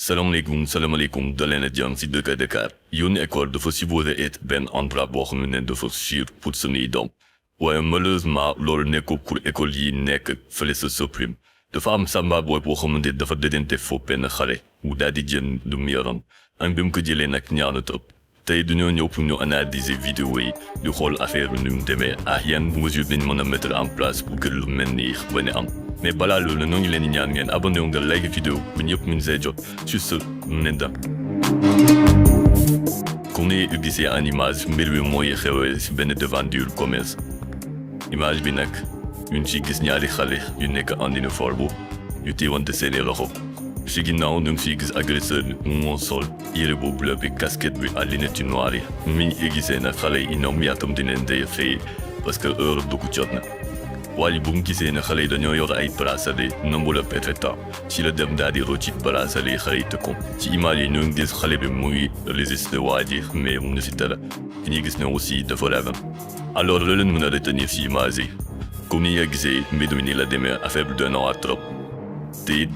salaamaaleykum daleen ak jàmm si dëkk Dakar yoonu école dafa supposé être benn endroit boo xam ne dafa sûr pour suñuy doom waaye malheureusement loolu nekkul pour école yi nekk fële sa Soprim dafa am samba booy boo xamante dafa dëdante foofu benn xale mu daal di jël lu mu yoroon am bi mu ko jëlee nag ñaanu topp tey dañoo ñëw pour ñu analyser vidéo yi di xool affaire bi nu mu demee ak yan mesure dañ mën a mettre en place pour que lu mel nii bañ a am mais balaa loolu ñoo ngi leen di ñaan ngeen abonné wu nga like vidéo bu ñëpp mën see jot sur ce nen da comme ni gisee en image mbir bi mooy xewee si benn devanture commerce image bi nag ñu ngi ciy gis ñaari xale yu nekk en uniforme yu téewante seeni loxo si ginnaaw ñu ngi ciy gis agresseur bi mu moo sol yére bu bleu bi casquette bi ak lunettes yu noir yi mi ngi gisee nag xale yi ñoom yaatam dinañ day xëy parce que heure dugg jot na waaye bu mu gisee ne xale yi dañoo yor ay bracelet nombre perfecta ci la dem daal di rocci bracelet xale yi tëkkoon ci image yi ñoo ngi gis xale bi muy résister waa ji mais mu ngi si dara ñuy gis ne aussi dafa ragal alors loolu leen mën a retenir ci image yi comme ni nga gisee mbir mi nii la demee affaire bi doy na waar trop te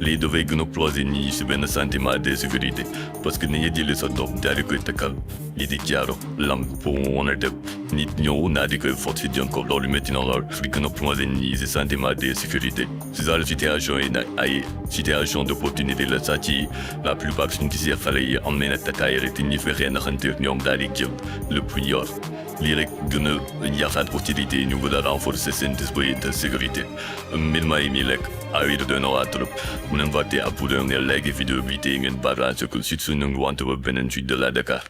lii dafay gën a ploser ñi si benn sentiment de sécurité parce que ni nga jëlee sa doom daal di koy tëkkal lii di jaaro lam pour mu wan a dem nit ñëw naa di koy fot si jën ko loolu métti na lool fi gën a ploser ñi si sentiment de sécurité si genre situation yi nag ay situation d'opportunité la sax ci la plupart suñu gisee xale yi am nañ takkaay rek te ñi fexee naxante ñoom daal di jël lépp yor lii rek gën a yaxaat autorité yi ñu gën a renforcer seen dispositif de sécurité mbir maa yi mii lekk awi da doy na waa trop mu leen fàtte approuvé ngeen like vidéo bi te ngeen partage ko surtout ñu ngi wante ba beneen suite de la Dakar